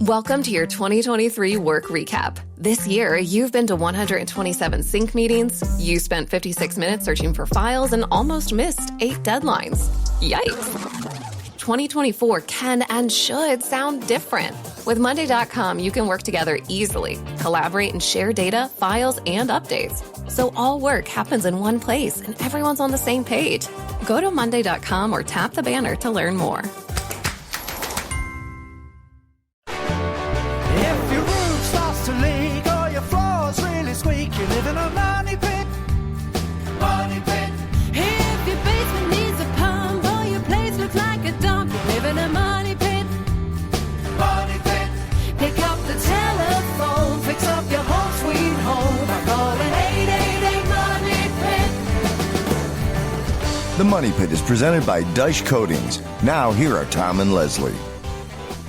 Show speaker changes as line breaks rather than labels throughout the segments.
Welcome to your 2023 work recap. This year, you've been to 127 sync meetings, you spent 56 minutes searching for files, and almost missed 8 deadlines. Yikes! 2024 can and should sound different. With Monday.com, you can work together easily, collaborate and share data, files, and updates. So all work happens in one place and everyone's on the same page. Go to Monday.com or tap the banner to learn more.
If your roof starts to leak or your floors really squeak, you live in a money pit. Money pit.
If your basement needs a pump or your place looks like a dump, you live in a money pit.
Money pit.
Pick up the telephone, fix up your home sweet home by calling 888 Money Pit.
The Money Pit is presented by Dyche Coatings. Now, here are Tom and Leslie.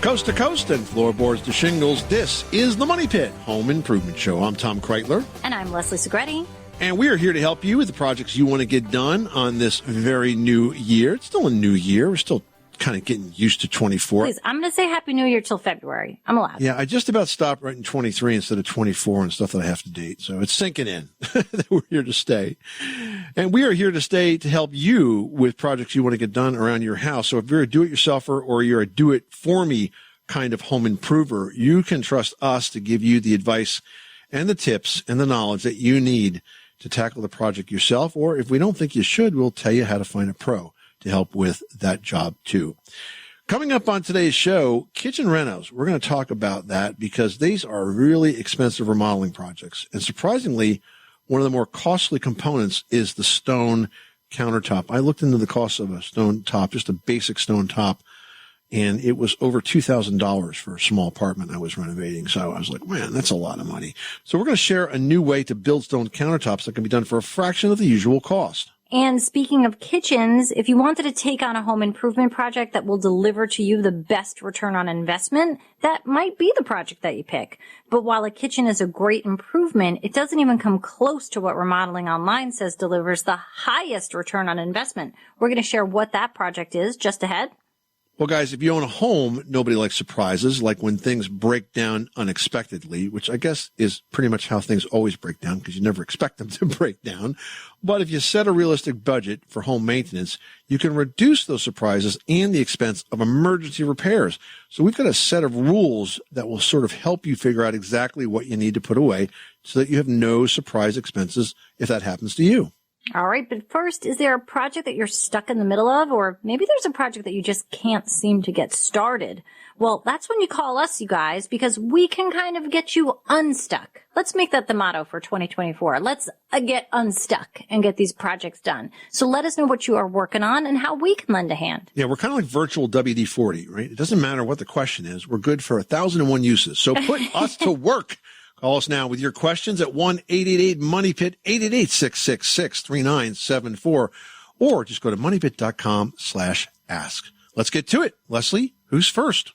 Coast to coast and floorboards to shingles, this is the Money Pit Home Improvement Show. I'm Tom Kreitler.
And I'm Leslie Segretti.
And we are here to help you with the projects you want to get done on this very new year. It's still a new year. We're still kind of getting used to 24.
Please, I'm going to say Happy New Year till February. I'm allowed.
Yeah, I just about stopped writing 23 instead of 24 and stuff that I have to date. So it's sinking in that we're here to stay. And we are here to stay to help you with projects you want to get done around your house. So if you're a do-it-yourselfer or you're a do-it-for-me kind of home improver, you can trust us to give you the advice and the tips and the knowledge that you need to tackle the project yourself. Or if we don't think you should, we'll tell you how to find a pro to help with that job too. Coming up on today's show, kitchen renos. We're going to talk about that because these are really expensive remodeling projects. And surprisingly, one of the more costly components is the stone countertop. I looked into the cost of a stone top, just a basic stone top, and it was over $2,000 for a small apartment I was renovating. So I was like, man, that's a lot of money. So we're going to share a new way to build stone countertops that can be done for a fraction of the usual cost.
And speaking of kitchens, if you wanted to take on a home improvement project that will deliver to you the best return on investment, that might be the project that you pick. But while a kitchen is a great improvement, it doesn't even come close to what Remodeling Online says delivers the highest return on investment. We're going to share what that project is just ahead.
Well, guys, if you own a home, nobody likes surprises, like when things break down unexpectedly, which I guess is pretty much how things always break down because you never expect them to break down. But if you set a realistic budget for home maintenance, you can reduce those surprises and the expense of emergency repairs. So we've got a set of rules that will sort of help you figure out exactly what you need to put away so that you have no surprise expenses if that happens to you.
All right, but first, is there a project that you're stuck in the middle of? Or maybe there's a project that you just can't seem to get started. Well, that's when you call us, you guys, because we can kind of get you unstuck. Let's make that the motto for 2024. Let's get unstuck and get these projects done. So let us know what you are working on and how we can lend a hand.
Yeah, we're kind of like virtual WD-40, right? It doesn't matter what the question is. We're good for 1,001 uses. So put us to work. Call us now with your questions at 1-888-MONEYPIT, 888-666-3974, or just go to moneypit.com/ask. Let's get to it. Leslie, who's first?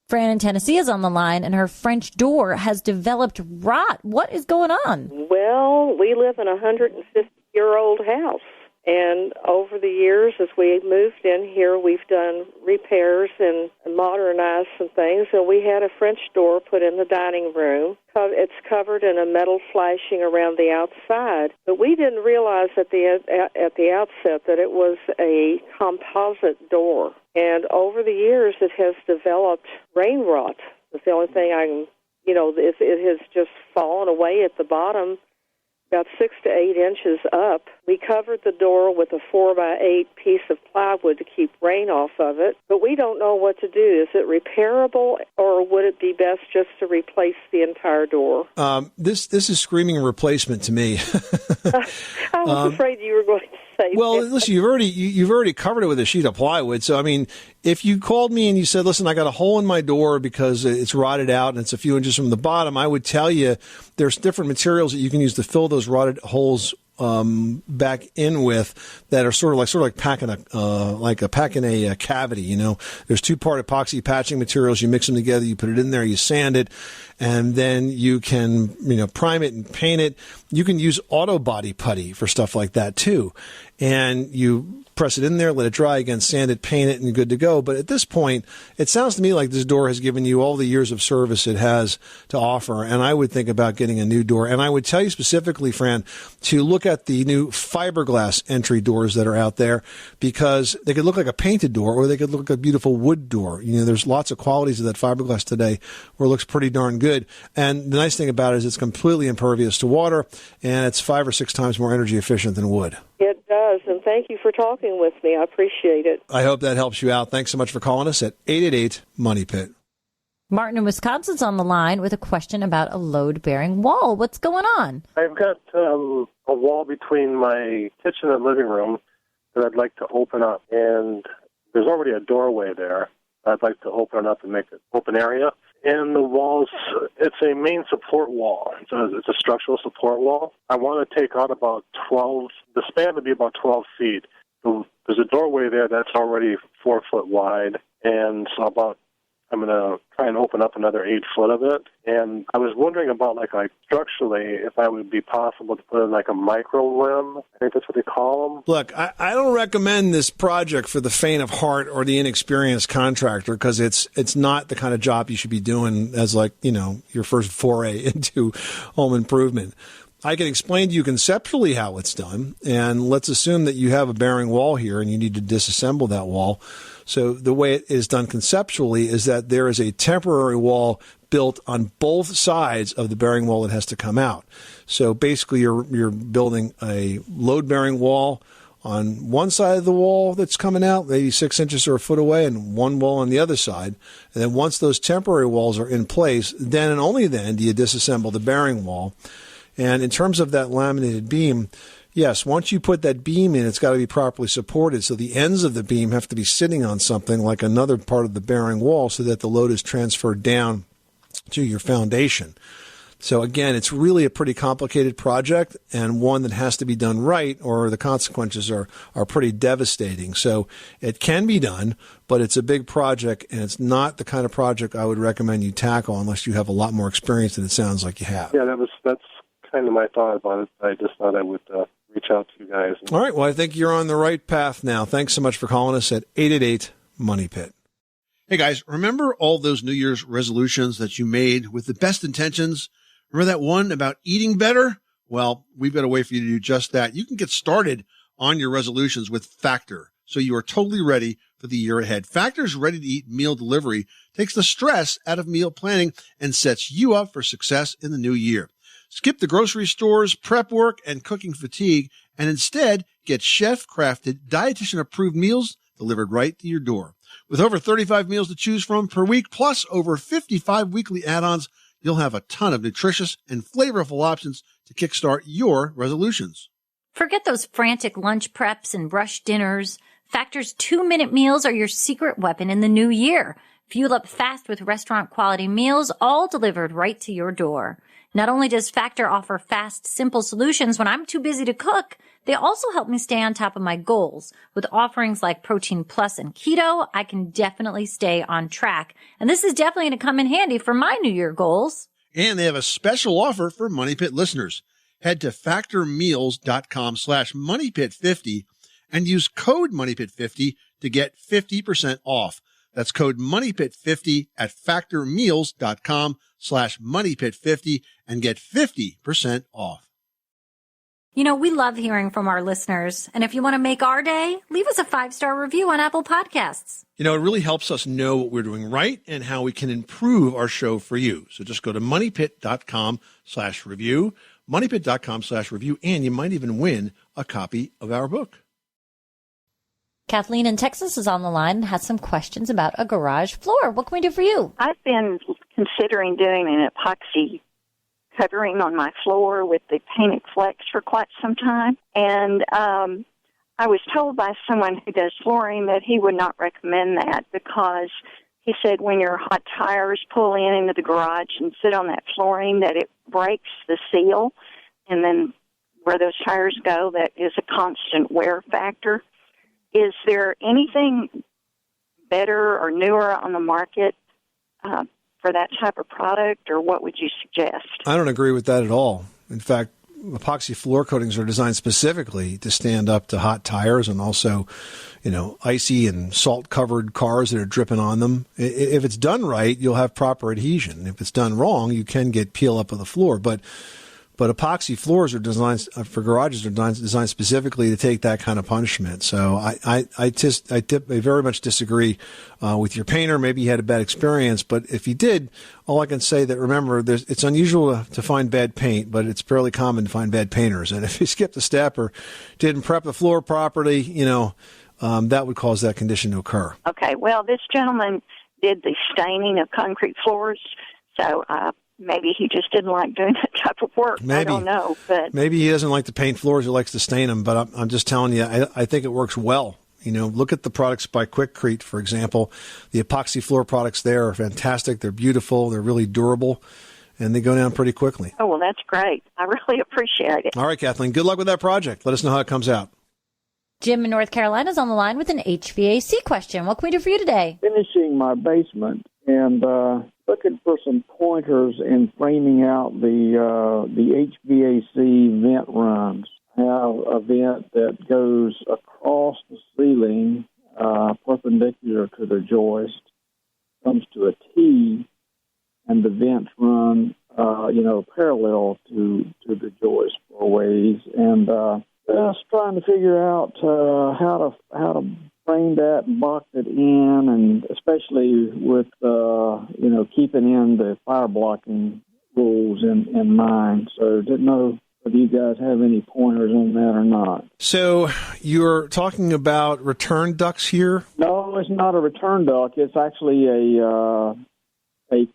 Fran in Tennessee is on the line, and her French door has developed rot. What is going on?
Well, we live in a 150-year-old house. And over the years, as we moved in here, we've done repairs and modernized some things. And we had a French door put in the dining room. It's covered in a metal flashing around the outside. But we didn't realize at the outset that it was a composite door. And over the years, it has developed rain rot. That's the only thing it has just fallen away at the bottom. About 6 to 8 inches up. We covered the door with a 4x8 piece of plywood to keep rain off of it, but we don't know what to do. Is it repairable, or would it be best just to replace the entire door?
This is screaming replacement to me.
I was afraid you were going to say
well,
that.
listen, you've already covered it with a sheet of plywood. So, I mean, if you called me and you said, listen, I got a hole in my door because it's rotted out and it's a few inches from the bottom, I would tell you there's different materials that you can use to fill those rotted holes back in with that are sort of like packing a cavity. You know, there's 2-part epoxy patching materials. You mix them together, you put it in there, you sand it, and then you can prime it and paint it. You can use auto body putty for stuff like that too, and you press it in there, let it dry, again, sand it, paint it, and you're good to go. But at this point, it sounds to me like this door has given you all the years of service it has to offer, and I would think about getting a new door. And I would tell you specifically, Fran, to look at the new fiberglass entry doors that are out there, because they could look like a painted door or they could look like a beautiful wood door. You know, there's lots of qualities of that fiberglass today where it looks pretty darn good. And the nice thing about it is it's completely impervious to water, and it's 5 or 6 times more energy efficient than wood.
It does, and thank you for talking with me. I appreciate it.
I hope that helps you out. Thanks so much for calling us at 888-MONEY-PIT.
Martin in Wisconsin's on the line with a question about a load-bearing wall. What's going on?
I've got a wall between my kitchen and living room that I'd like to open up, and there's already a doorway there. I'd like to open it up and make it open area. And the walls, it's a main support wall. It's a structural support wall. I want to take out about 12, the span would be about 12 feet. There's a doorway there that's already 4 foot wide, and so I'm going to try and open up another 8 foot of it. And I was wondering about, like structurally, if I would be possible to put in like a micro limb. I think that's what they call them.
Look, I don't recommend this project for the faint of heart or the inexperienced contractor, because it's not the kind of job you should be doing as, like, you know, your first foray into home improvement. I can explain to you conceptually how it's done, and let's assume that you have a bearing wall here and you need to disassemble that wall. So the way it is done conceptually is that there is a temporary wall built on both sides of the bearing wall that has to come out. So basically you're building a load-bearing wall on one side of the wall that's coming out, maybe 6 inches or a foot away, and one wall on the other side. And then once those temporary walls are in place, then and only then do you disassemble the bearing wall. And in terms of that laminated beam, yes, once you put that beam in, it's got to be properly supported. So the ends of the beam have to be sitting on something like another part of the bearing wall so that the load is transferred down to your foundation. So again, it's really a pretty complicated project, and one that has to be done right, or the consequences are pretty devastating. So it can be done, but it's a big project, and it's not the kind of project I would recommend you tackle unless you have a lot more experience than it sounds like you have.
Yeah, that's kind of my thought about it. I just thought I would reach out to you guys.
All right. Well, I think you're on the right path now. Thanks so much for calling us at 888-MONEY-PIT.
Hey, guys, remember all those New Year's resolutions that you made with the best intentions? Remember that one about eating better? Well, we've got a way for you to do just that. You can get started on your resolutions with Factor, so you are totally ready for the year ahead. Factor's ready-to-eat meal delivery takes the stress out of meal planning and sets you up for success in the new year. Skip the grocery stores, prep work, and cooking fatigue, and instead get chef-crafted, dietitian-approved meals delivered right to your door. With over 35 meals to choose from per week, plus over 55 weekly add-ons, you'll have a ton of nutritious and flavorful options to kickstart your resolutions.
Forget those frantic lunch preps and rush dinners. Factor's 2-minute meals are your secret weapon in the new year. Fuel up fast with restaurant-quality meals, all delivered right to your door. Not only does Factor offer fast, simple solutions when I'm too busy to cook, they also help me stay on top of my goals. With offerings like Protein Plus and Keto, I can definitely stay on track. And this is definitely going to come in handy for my New Year goals.
And they have a special offer for Money Pit listeners. Head to factormeals.com/MoneyPit50 and use code MoneyPit50 to get 50% off. That's code MoneyPit50 at factormeals.com/MoneyPit50 and get 50% off.
You know, we love hearing from our listeners. And if you want to make our day, leave us a 5-star review on Apple Podcasts.
You know, it really helps us know what we're doing right and how we can improve our show for you. So just go to moneypit.com/review, moneypit.com/review, and you might even win a copy of our book.
Kathleen in Texas is on the line and has some questions about a garage floor. What can we do for you?
I've been considering doing an epoxy covering on my floor with the painted flex for quite some time. And I was told by someone who does flooring that he would not recommend that because he said when your hot tires pull into the garage and sit on that flooring that it breaks the seal. And then where those tires go, that is a constant wear factor. Is there anything better or newer on the market for that type of product, or what would you suggest?
I don't agree with that at all. In fact, epoxy floor coatings are designed specifically to stand up to hot tires and also, icy and salt-covered cars that are dripping on them. If it's done right, you'll have proper adhesion. If it's done wrong, you can get peel up of the floor. But epoxy floors are designed for garages are designed specifically to take that kind of punishment. So I very much disagree with your painter. Maybe he had a bad experience, but if he did, all I can say that remember, it's unusual to find bad paint, but it's fairly common to find bad painters. And if he skipped a step or didn't prep the floor properly, that would cause that condition to occur.
Okay, well, this gentleman did the staining of concrete floors, so maybe he just didn't like doing that type of work.
Maybe.
I don't know. But
maybe he doesn't like to paint floors. He likes to stain them. But I'm just telling you, I think it works well. Look at the products by Quikrete, for example. The epoxy floor products there are fantastic. They're beautiful. They're really durable. And they go down pretty quickly.
Oh, well, that's great. I really appreciate it.
All right, Kathleen. Good luck with that project. Let us know how it comes out.
Jim in North Carolina is on the line with an HVAC question. What can we do for you today?
Finishing my basement and looking for some pointers in framing out the HVAC vent runs. I have a vent that goes across the ceiling, perpendicular to the joist, comes to a T, and the vents run, parallel to the joist for a ways. And just trying to figure out how to frame that and box it in, and especially with keeping in the fire blocking rules in mind. So didn't know whether you guys have any pointers on that or not.
So you're talking about return ducts here?
No, it's not a return duct. It's actually a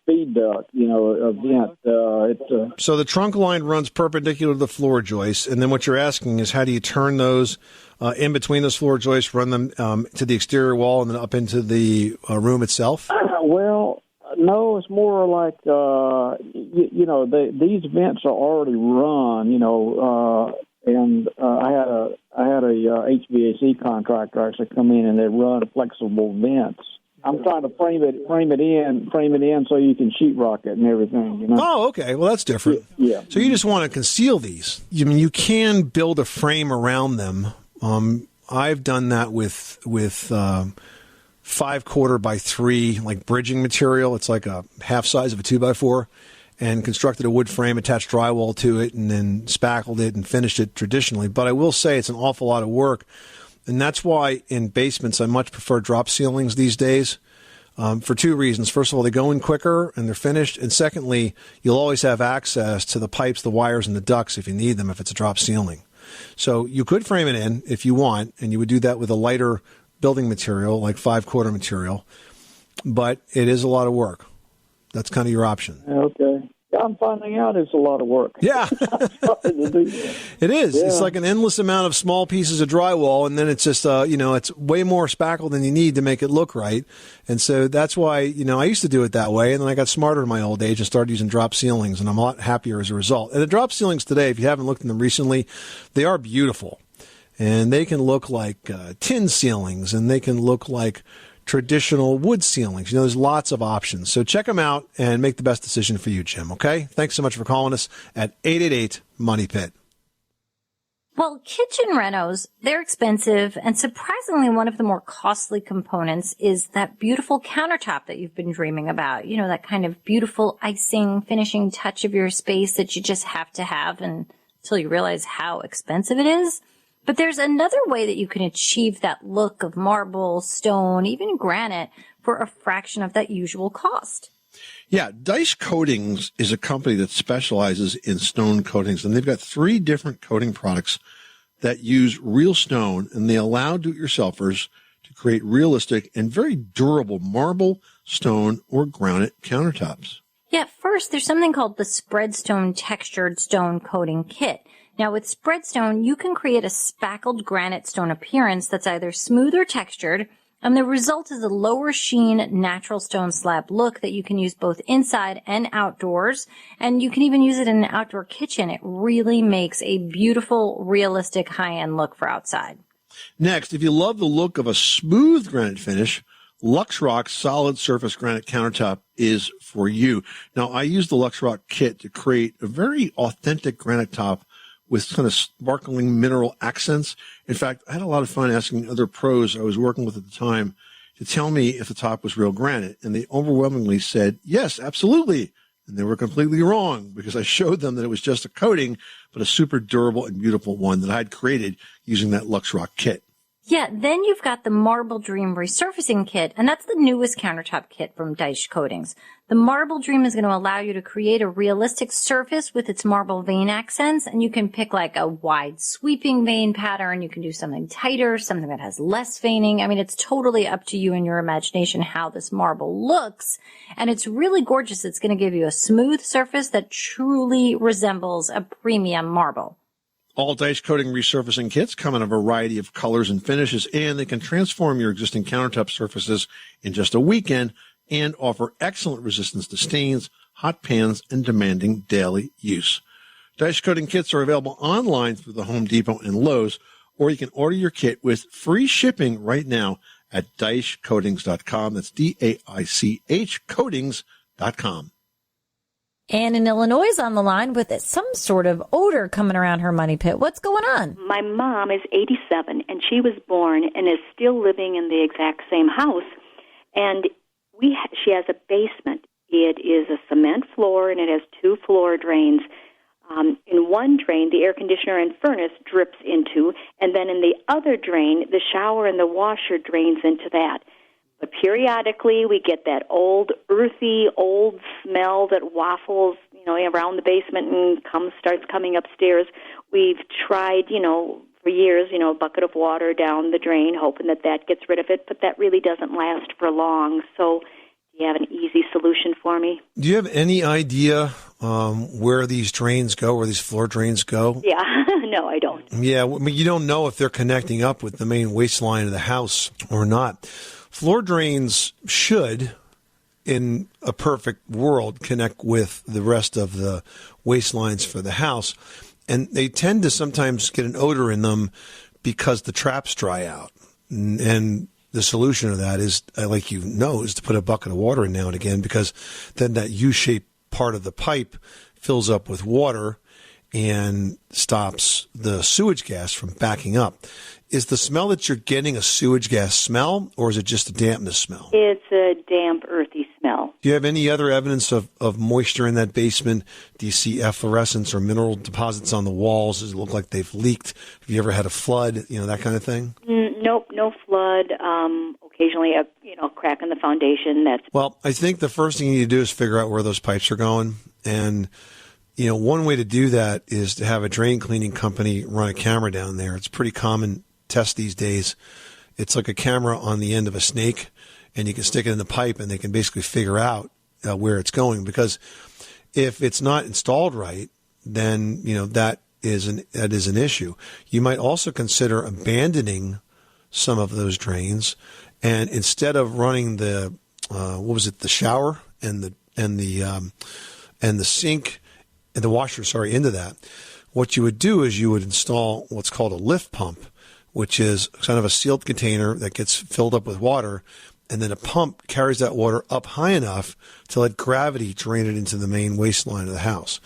feed duct, a vent.
So the trunk line runs perpendicular to the floor joists, and then what you're asking is how do you turn those in between those floor joists, run them to the exterior wall and then up into the room itself?
Well, no, it's more like, these vents are already run, and I had a HVAC contractor actually come in and they run flexible vents. I'm trying to frame it in so you can sheetrock it and everything.
Oh, okay. Well, that's different.
Yeah.
So you just want to conceal these. You can build a frame around them. I've done that with 5/4 by 3, like bridging material. It's like a half size of a 2x4, and constructed a wood frame, attached drywall to it, and then spackled it and finished it traditionally. But I will say it's an awful lot of work. And that's why in basements I much prefer drop ceilings these days for 2 reasons. First of all, they go in quicker and they're finished. And secondly, you'll always have access to the pipes, the wires, and the ducts if you need them if it's a drop ceiling. So you could frame it in if you want, and you would do that with a lighter building material like 5/4 material. But it is a lot of work. That's kind of your option.
Okay. I'm finding out it's a lot of work.
Yeah. It is.
Yeah.
It's like an endless amount of small pieces of drywall, and then it's just, it's way more spackle than you need to make it look right. And so that's why, I used to do it that way, and then I got smarter in my old age and started using drop ceilings, and I'm a lot happier as a result. And the drop ceilings today, if you haven't looked at them recently, they are beautiful. And they can look like tin ceilings, and they can look like traditional wood ceilings. There's lots of options. So check them out and make the best decision for you, Jim, okay? Thanks so much for calling us at 888-MONEY-PIT.
Well, kitchen renos, they're expensive, and surprisingly, one of the more costly components is that beautiful countertop that you've been dreaming about. That kind of beautiful icing, finishing touch of your space that you just have to have until you realize how expensive it is. But there's another way that you can achieve that look of marble, stone, even granite for a fraction of that usual cost.
Yeah, Dice Coatings is a company that specializes in stone coatings, and they've got 3 different coating products that use real stone, and they allow do-it-yourselfers to create realistic and very durable marble, stone, or granite countertops.
Yeah, first, there's something called the Spreadstone Textured Stone Coating Kit. Now, with Spreadstone, you can create a spackled granite stone appearance that's either smooth or textured, and the result is a lower sheen natural stone slab look that you can use both inside and outdoors, and you can even use it in an outdoor kitchen. It really makes a beautiful, realistic, high-end look for outside.
Next, if you love the look of a smooth granite finish, LuxRock Solid Surface Granite Countertop is for you. Now, I use the LuxRock kit to create a very authentic granite top with kind of sparkling mineral accents. In fact, I had a lot of fun asking other pros I was working with at the time to tell me if the top was real granite. And they overwhelmingly said, yes, absolutely. And they were completely wrong because I showed them that it was just a coating, but a super durable and beautiful one that I had created using that Luxe Rock kit.
Yeah, then you've got the Marble Dream Resurfacing Kit, and that's the newest countertop kit from Dyche Coatings. The Marble Dream is going to allow you to create a realistic surface with its marble vein accents, and you can pick like a wide sweeping vein pattern. You can do something tighter, something that has less veining. I mean, it's totally up to you and your imagination how this marble looks, and it's really gorgeous. It's going to give you a smooth surface that truly resembles a premium marble.
All Dyche Coating resurfacing kits come in a variety of colors and finishes, and they can transform your existing countertop surfaces in just a weekend and offer excellent resistance to stains, hot pans, and demanding daily use. Dyche Coating kits are available online through the Home Depot and Lowe's, or you can order your kit with free shipping right now at DycheCoatings.com. That's DAICH Coatings.com.
Anne in Illinois is on the line with some sort of odor coming around her money pit. What's going on?
My mom is 87, and she was born and is still living in the exact same house. And she has a basement. It is a cement floor, and it has 2 floor drains. In one drain, the air conditioner and furnace drips into, and then in the other drain, the shower and the washer drains into that. But periodically, we get that old, earthy, old smell that waffles, around the basement and starts coming upstairs. We've tried, for years, a bucket of water down the drain, hoping that gets rid of it, but that really doesn't last for long. So do you have an easy solution for me?
Do you have any idea where these drains go, where these floor drains go?
Yeah, no, I don't.
Yeah, I mean, you don't know if they're connecting up with the main waistline of the house or not. Floor drains should, in a perfect world, connect with the rest of the waistlines for the house. And they tend to sometimes get an odor in them because the traps dry out. And the solution to that is, is to put a bucket of water in now and again, because then that U-shaped part of the pipe fills up with water and stops the sewage gas from backing up. Is the smell that you're getting a sewage gas smell, or is it just a dampness smell?
It's a damp, earthy smell.
Do you have any other evidence of moisture in that basement? Do you see efflorescence or mineral deposits on the walls? Does it look like they've leaked? Have you ever had a flood, that kind of thing?
Nope, no flood. Occasionally a crack in the foundation.
Well, I think the first thing you need to do is figure out where those pipes are going. And one way to do that is to have a drain cleaning company run a camera down there. It's a pretty common test these days. It's like a camera on the end of a snake, and you can stick it in the pipe, and they can basically figure out where it's going. Because if it's not installed right, then that is an issue. You might also consider abandoning some of those drains, and instead of running the shower and the sink and the washer, into that, what you would do is you would install what's called a lift pump, which is kind of a sealed container that gets filled up with water, and then a pump carries that water up high enough to let gravity drain it into the main waistline of the house.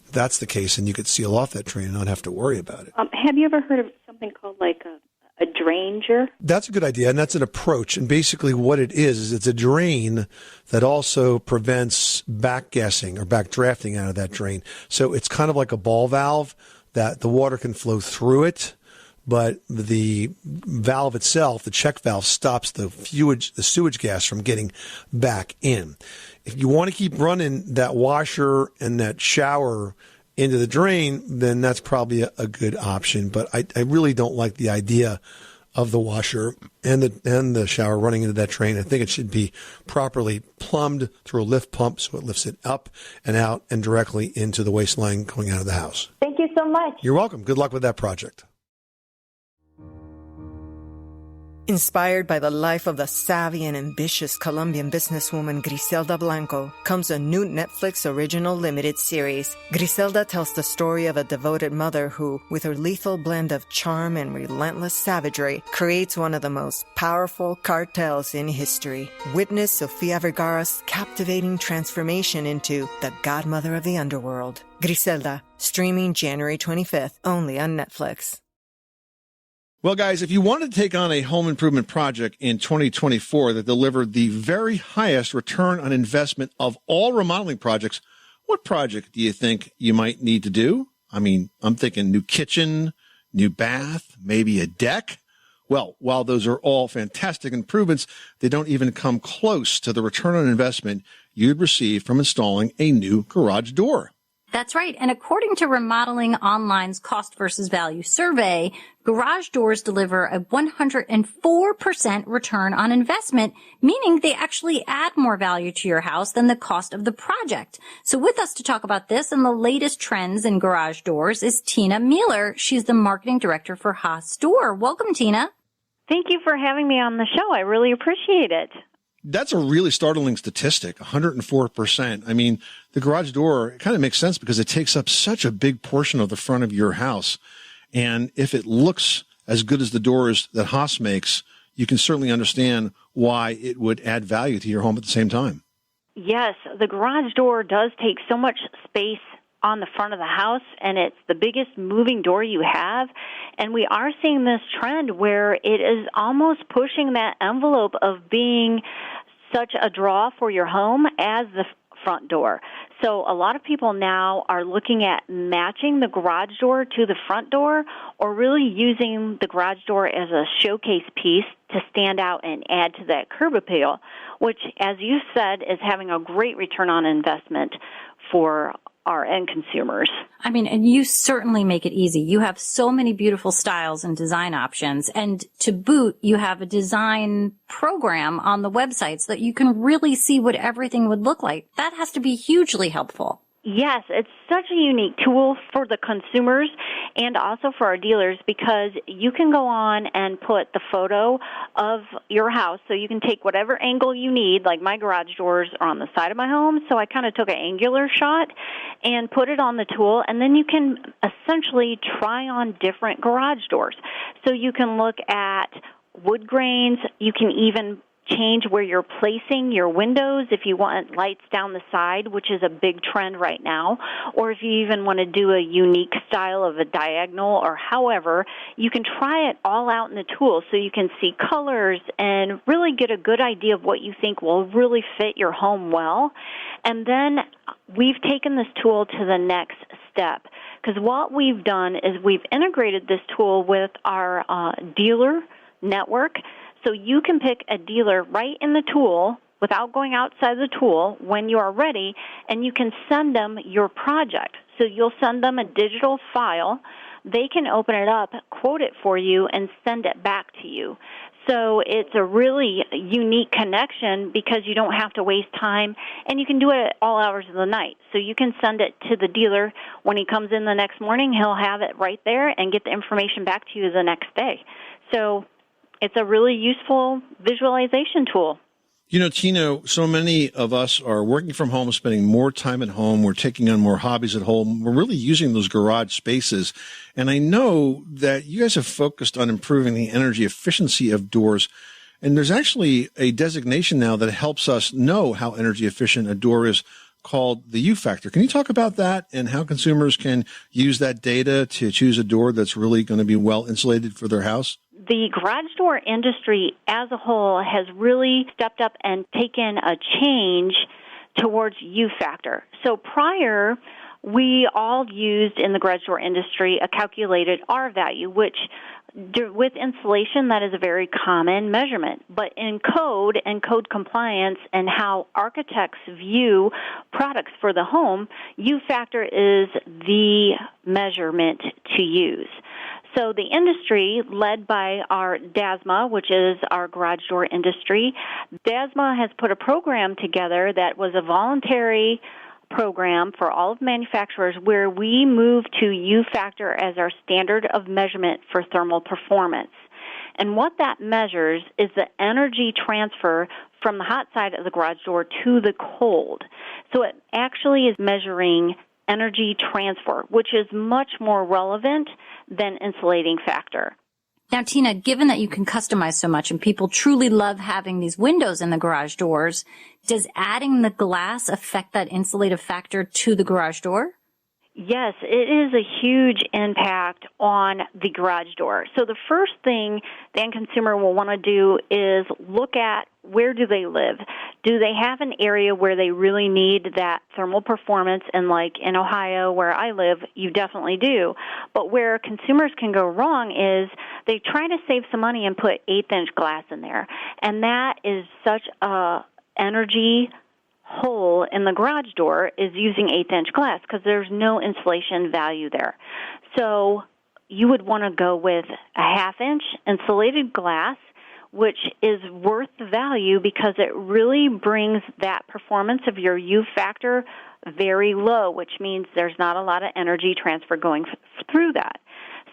If that's the case, and you could seal off that drain and not have to worry about it.
Have you ever heard of something called like a dranger?
That's a good idea, and that's an approach. And basically what it is it's a drain that also prevents backgassing or backdrafting out of that drain. So it's kind of like a ball valve that the water can flow through it, but the valve itself, the check valve, stops the sewage gas from getting back in. If you want to keep running that washer and that shower into the drain, then that's probably a good option. But I really don't like the idea of the washer and the shower running into that drain. I think it should be properly plumbed through a lift pump so it lifts it up and out and directly into the waistline going out of the house.
Thank you so much.
You're welcome. Good luck with that project.
Inspired by the life of the savvy and ambitious Colombian businesswoman Griselda Blanco comes a new Netflix original limited series. Griselda tells the story of a devoted mother who, with her lethal blend of charm and relentless savagery, creates one of the most powerful cartels in history. Witness Sofia Vergara's captivating transformation into the godmother of the underworld. Griselda, streaming January 25th, only on Netflix.
Well, guys, if you wanted to take on a home improvement project in 2024 that delivered the very highest return on investment of all remodeling projects, what project do you think you might need to do? I mean, I'm thinking new kitchen, new bath, maybe a deck. Well, while those are all fantastic improvements, they don't even come close to the return on investment you'd receive from installing a new garage door.
That's right. And according to Remodeling Online's cost versus value survey, garage doors deliver a 104% return on investment, meaning they actually add more value to your house than the cost of the project. So with us to talk about this and the latest trends in garage doors is Tina Mueller. She's the marketing director for Haas Door. Welcome, Tina.
Thank you for having me on the show. I really appreciate it.
That's a really startling statistic, 104%. I mean, the garage door, it kind of makes sense because it takes up such a big portion of the front of your house. And if it looks as good as the doors that Haas makes, you can certainly understand why it would add value to your home at the same time.
Yes, the garage door does take so much space on the front of the house, and it's the biggest moving door you have. And we are seeing this trend where it is almost pushing that envelope of being such a draw for your home as the front door. So a lot of people now are looking at matching the garage door to the front door, or really using the garage door as a showcase piece to stand out and add to that curb appeal, which, as you said, is having a great return on investment for our end consumers.
I mean, and you certainly make it easy. You have so many beautiful styles and design options. And to boot, you have a design program on the website so that you can really see what everything would look like. That has to be hugely helpful.
Yes, it's such a unique tool for the consumers and also for our dealers, because you can go on and put the photo of your house. So you can take whatever angle you need. Like my garage doors are on the side of my home, so I kind of took an angular shot and put it on the tool, and then you can essentially try on different garage doors. So you can look at wood grains. You can even change where you're placing your windows if you want lights down the side, which is a big trend right now, or if you even want to do a unique style of a diagonal, or however, you can try it all out in the tool so you can see colors and really get a good idea of what you think will really fit your home well. And then we've taken this tool to the next step, because what we've done is we've integrated this tool with our dealer network. So you can pick a dealer right in the tool without going outside the tool when you are ready, and you can send them your project. So you'll send them a digital file. They can open it up, quote it for you, and send it back to you. So it's a really unique connection because you don't have to waste time, and you can do it at all hours of the night. So you can send it to the dealer. When he comes in the next morning, he'll have it right there and get the information back to you the next day. So it's a really useful visualization tool.
You know, Tina, so many of us are working from home, spending more time at home. We're taking on more hobbies at home. We're really using those garage spaces. And I know that you guys have focused on improving the energy efficiency of doors. And there's actually a designation now that helps us know how energy efficient a door is, called the U factor. Can you talk about that and how consumers can use that data to choose a door that's really going to be well insulated for their house?
The garage door industry as a whole has really stepped up and taken a change towards U factor. So prior, we all used in the garage door industry a calculated R value, which with insulation, that is a very common measurement. But in code and code compliance and how architects view products for the home, U factor is the measurement to use. So the industry, led by our DASMA, which is our garage door industry, DASMA has put a program together that was a voluntary program for all of manufacturers where we move to U factor as our standard of measurement for thermal performance. And what that measures is the energy transfer from the hot side of the garage door to the cold. So it actually is measuring energy transfer, which is much more relevant than insulating factor.
Now, Tina, given that you can customize so much and people truly love having these windows in the garage doors, does adding the glass affect that insulative factor to the garage door?
Yes, it is a huge impact on the garage door. So the first thing the end consumer will want to do is look at where do they live. Do they have an area where they really need that thermal performance? And like in Ohio, where I live, you definitely do. But where consumers can go wrong is they try to save some money and put 1/8-inch glass in there. And that is such a energy hole in the garage door is using 1/8-inch glass because there's no insulation value there. So you would want to go with a 1/2-inch insulated glass, which is worth the value because it really brings that performance of your U factor very low, which means there's not a lot of energy transfer going through that.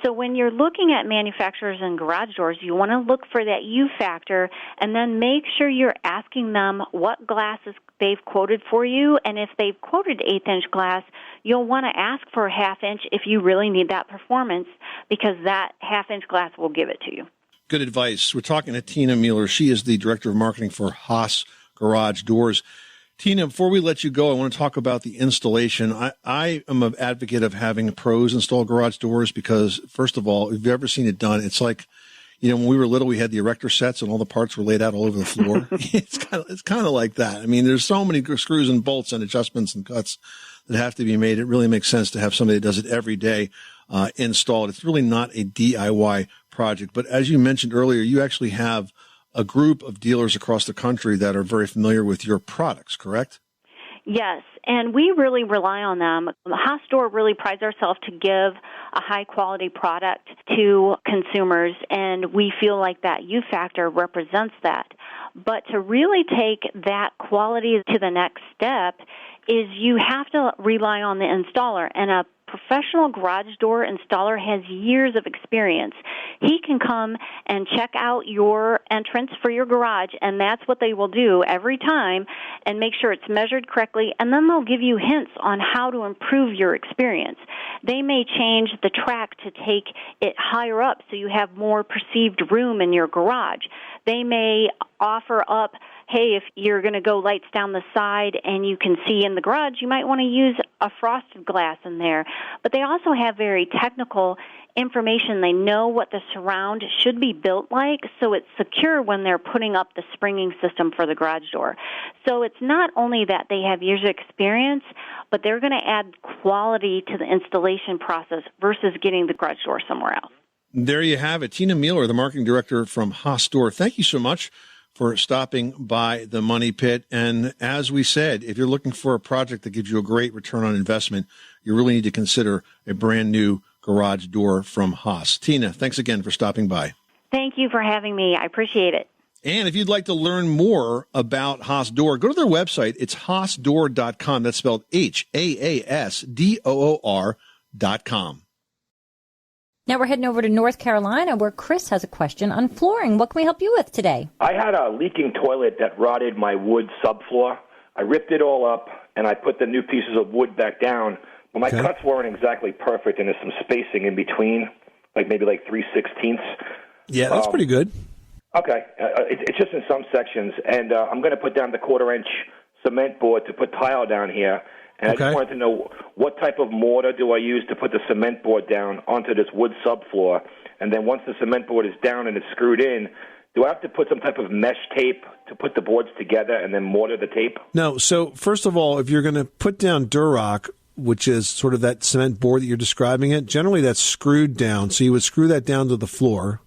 So when you're looking at manufacturers and garage doors, you want to look for that U factor and then make sure you're asking them what glasses they've quoted for you. And if they've quoted 1/8-inch glass, you'll want to ask for a 1/2-inch if you really need that performance because that 1/2-inch glass will give it to you.
Good advice. We're talking to Tina Mueller. She is the Director of Marketing for Haas Garage Doors. Tina, before we let you go, I want to talk about the installation. I am an advocate of having pros install garage doors because, first of all, if you've ever seen it done, it's like, when we were little, we had the erector sets and all the parts were laid out all over the floor. It's kind of like that. I mean, there's so many screws and bolts and adjustments and cuts that have to be made. It really makes sense to have somebody that does it every day installed. It's really not a DIY project. But as you mentioned earlier, you actually have a group of dealers across the country that are very familiar with your products, correct?
Yes, and we really rely on them. The Haas store really prides ourselves to give a high-quality product to consumers, and we feel like that U factor represents that. But to really take that quality to the next step is you have to rely on the installer, and a professional garage door installer has years of experience. He can come and check out your entrance for your garage, and that's what they will do every time and make sure it's measured correctly, and then they'll give you hints on how to improve your experience. They may change the track to take it higher up so you have more perceived room in your garage. They may offer up, hey, if you're going to go lights down the side and you can see in the garage, you might want to use a frosted glass in there. But they also have very technical information. They know what the surround should be built like, so it's secure when they're putting up the springing system for the garage door. So it's not only that they have years of experience, but they're going to add quality to the installation process versus getting the garage door somewhere else.
There you have it. Tina Mueller, the marketing director from Haas Store. Thank you so much for stopping by the Money Pit. And as we said, if you're looking for a project that gives you a great return on investment, you really need to consider a brand new garage door from Haas. Tina, thanks again for stopping by.
Thank you for having me. I appreciate it.
And if you'd like to learn more about Haas Door, go to their website. It's haasdoor.com. That's spelled HAASDOOR.com.
Now we're heading over to North Carolina where Chris has a question on flooring. What can we help you with today?
I had a leaking toilet that rotted my wood subfloor. I ripped it all up, and I put the new pieces of wood back down. But my cuts weren't exactly perfect, and there's some spacing in between, maybe 3/16.
Yeah, that's pretty good.
Okay. It's just in some sections. And I'm going to put down the 1/4-inch cement board to put tile down here. And I just wanted to know what type of mortar do I use to put the cement board down onto this wood subfloor. And then once the cement board is down and it's screwed in, do I have to put some type of mesh tape to put the boards together and then mortar the tape?
No. So first of all, if you're going to put down Durock, which is sort of that cement board that you're describing it, generally that's screwed down. So you would screw that down to the floor.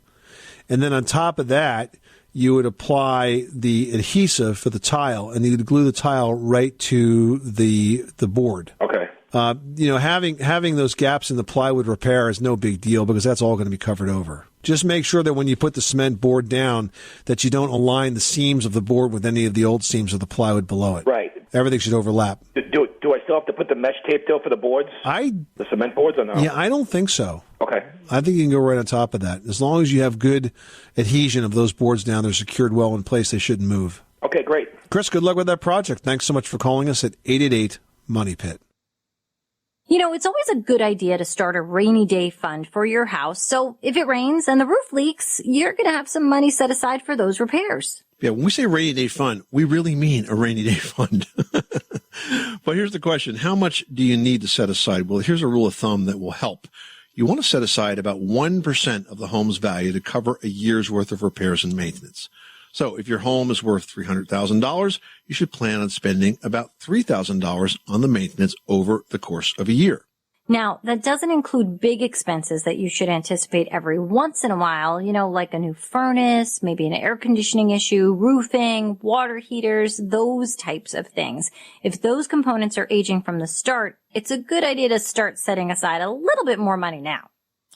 And then on top of that, you would apply the adhesive for the tile, and you would glue the tile right to the board.
Okay.
Having those gaps in the plywood repair is no big deal because that's all going to be covered over. Just make sure that when you put the cement board down that you don't align the seams of the board with any of the old seams of the plywood below it.
Right.
Everything should overlap.
Do Do I still have to put the mesh tape though for the boards? The cement boards or no?
Yeah, I don't think so.
Okay.
I think you can go right on top of that. As long as you have good adhesion of those boards down, they're secured well in place, they shouldn't move.
Okay, great.
Chris, good luck with that project. Thanks so much for calling us at 888-MONEY-PIT.
You know, it's always a good idea to start a rainy day fund for your house. So if it rains and the roof leaks, you're going to have some money set aside for those repairs.
Yeah, when we say rainy day fund, we really mean a rainy day fund. But here's the question. How much do you need to set aside? Well, here's a rule of thumb that will help. You want to set aside about 1% of the home's value to cover a year's worth of repairs and maintenance. So if your home is worth $300,000, you should plan on spending about $3,000 on the maintenance over the course of a year.
Now, that doesn't include big expenses that you should anticipate every once in a while, you know, like a new furnace, maybe an air conditioning issue, roofing, water heaters, those types of things. If those components are aging from the start, it's a good idea to start setting aside a little bit more money now.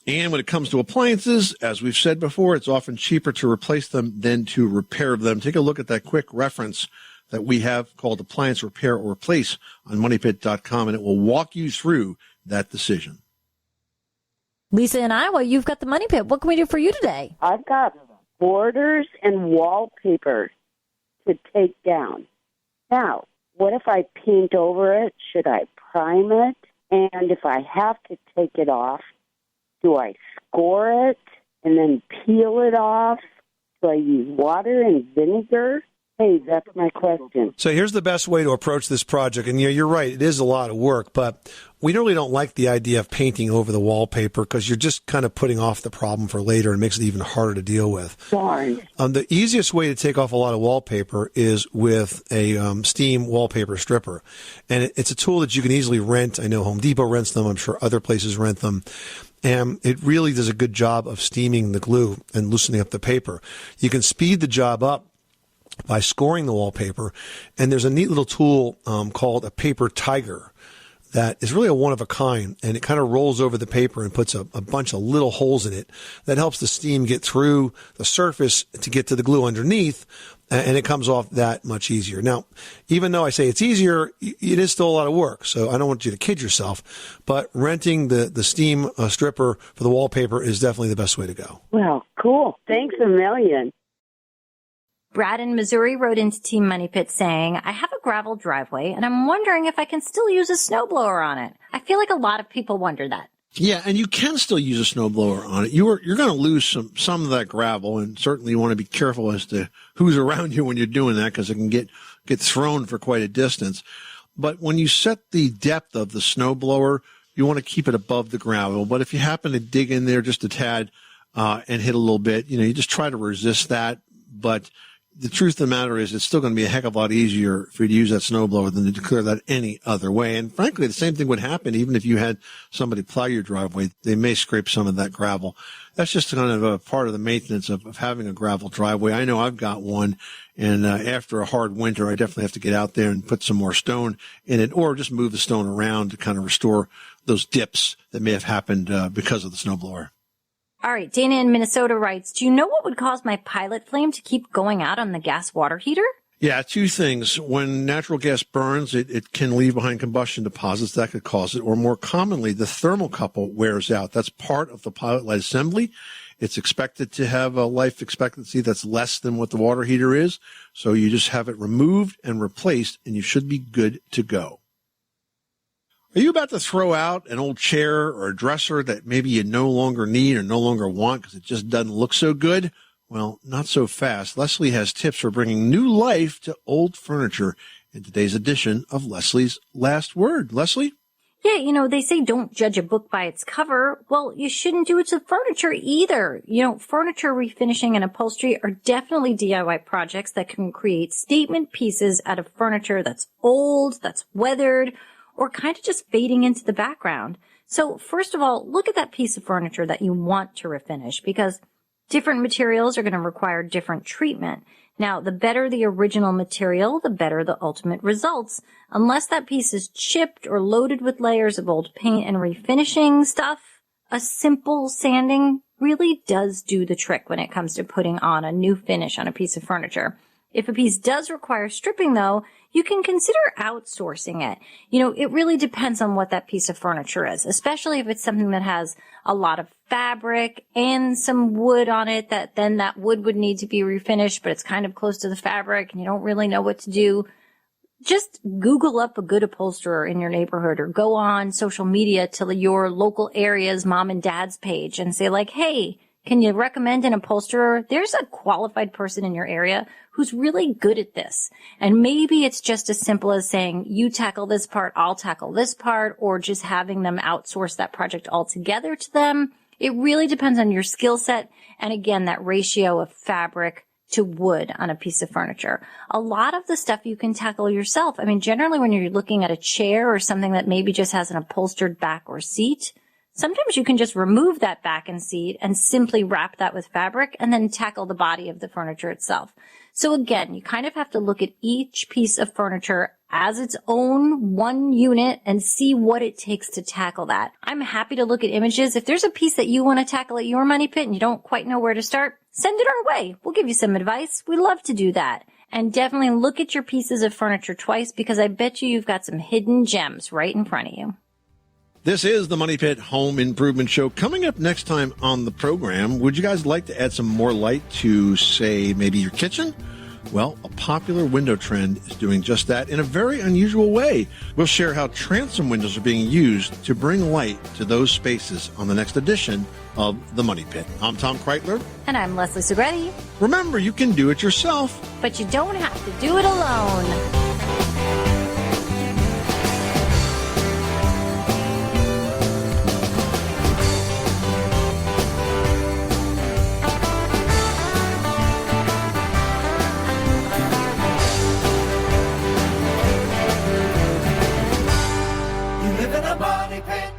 And when it comes to appliances, as we've said before, it's often cheaper to replace them than to repair them. Take a look at that quick reference that we have called Appliance Repair or Replace on MoneyPit.com, and it will walk you through that decision.
Lisa in Iowa, you've got the Money Pit. What can we do for you today?
I've got borders and wallpaper to take down. Now, what if I paint over it? Should I prime it? And if I have to take it off, do I score it and then peel it off? Do I use water and vinegar? Hey, that's my question.
So here's the best way to approach this project. And you're right, it is a lot of work, but we really don't like the idea of painting over the wallpaper because you're just kind of putting off the problem for later and makes it even harder to deal with.
Darn.
The easiest way to take off a lot of wallpaper is with a steam wallpaper stripper. And it's a tool that you can easily rent. I know Home Depot rents them. I'm sure other places rent them. And it really does a good job of steaming the glue and loosening up the paper. You can speed the job up by scoring the wallpaper. And there's a neat little tool called a paper tiger that is really a one of a kind. And it kind of rolls over the paper and puts a bunch of little holes in it that helps the steam get through the surface to get to the glue underneath. And it comes off that much easier. Now, even though I say it's easier, it is still a lot of work. So I don't want you to kid yourself. But renting the steam stripper for the wallpaper is definitely the best way to go.
Well, cool. Thanks a million.
Brad in Missouri wrote into Team Money Pit saying, I have a gravel driveway and I'm wondering if I can still use a snowblower on it. I feel like a lot of people wonder that.
Yeah, and you can still use a snowblower on it. You're going to lose some of that gravel, and certainly you want to be careful as to who's around you when you're doing that because it can get thrown for quite a distance. But when you set the depth of the snowblower, you want to keep it above the gravel. But if you happen to dig in there just a tad and hit a little bit, you just try to resist that. But the truth of the matter is it's still going to be a heck of a lot easier for you to use that snowblower than to clear that any other way. And frankly, the same thing would happen even if you had somebody plow your driveway. They may scrape some of that gravel. That's just kind of a part of the maintenance of having a gravel driveway. I know I've got one, and after a hard winter, I definitely have to get out there and put some more stone in it or just move the stone around to kind of restore those dips that may have happened because of the snowblower.
All right, Dana in Minnesota writes, do you know what would cause my pilot flame to keep going out on the gas water heater?
Yeah, two things. When natural gas burns, it can leave behind combustion deposits that could cause it, or more commonly, the thermocouple wears out. That's part of the pilot light assembly. It's expected to have a life expectancy that's less than what the water heater is, so you just have it removed and replaced, and you should be good to go. Are you about to throw out an old chair or a dresser that maybe you no longer need or no longer want because it just doesn't look so good? Well, not so fast. Leslie has tips for bringing new life to old furniture in today's edition of Leslie's Last Word. Leslie?
Yeah, they say don't judge a book by its cover. Well, you shouldn't do it to furniture either. Furniture refinishing and upholstery are definitely DIY projects that can create statement pieces out of furniture that's old, that's weathered, or kind of just fading into the background. So first of all, look at that piece of furniture that you want to refinish because different materials are going to require different treatment. Now, the better the original material, the better the ultimate results. Unless that piece is chipped or loaded with layers of old paint and refinishing stuff, a simple sanding really does do the trick when it comes to putting on a new finish on a piece of furniture. If a piece does require stripping, though, you can consider outsourcing it. It really depends on what that piece of furniture is, especially if it's something that has a lot of fabric and some wood on it, that wood would need to be refinished, but it's kind of close to the fabric and you don't really know what to do. Just Google up a good upholsterer in your neighborhood, or go on social media to your local area's mom and dad's page and say, like, hey, can you recommend an upholsterer? There's a qualified person in your area who's really good at this. And maybe it's just as simple as saying, you tackle this part, I'll tackle this part, or just having them outsource that project altogether to them. It really depends on your skill set. And again, that ratio of fabric to wood on a piece of furniture. A lot of the stuff you can tackle yourself. I mean, generally when you're looking at a chair or something that maybe just has an upholstered back or seat, sometimes you can just remove that back and seat and simply wrap that with fabric and then tackle the body of the furniture itself. So again, you kind of have to look at each piece of furniture as its own one unit and see what it takes to tackle that. I'm happy to look at images. If there's a piece that you want to tackle at your money pit and you don't quite know where to start, send it our way. We'll give you some advice. We love to do that. And definitely look at your pieces of furniture twice, because I bet you've got some hidden gems right in front of you.
This is the Money Pit Home Improvement Show. Coming up next time on the program, would you guys like to add some more light to, say, maybe your kitchen? Well, a popular window trend is doing just that in a very unusual way. We'll share how transom windows are being used to bring light to those spaces on the next edition of the Money Pit. I'm Tom Kreitler.
And I'm Leslie Segretti.
Remember, you can do it yourself,
but you don't have to do it alone.
You live in a money pit.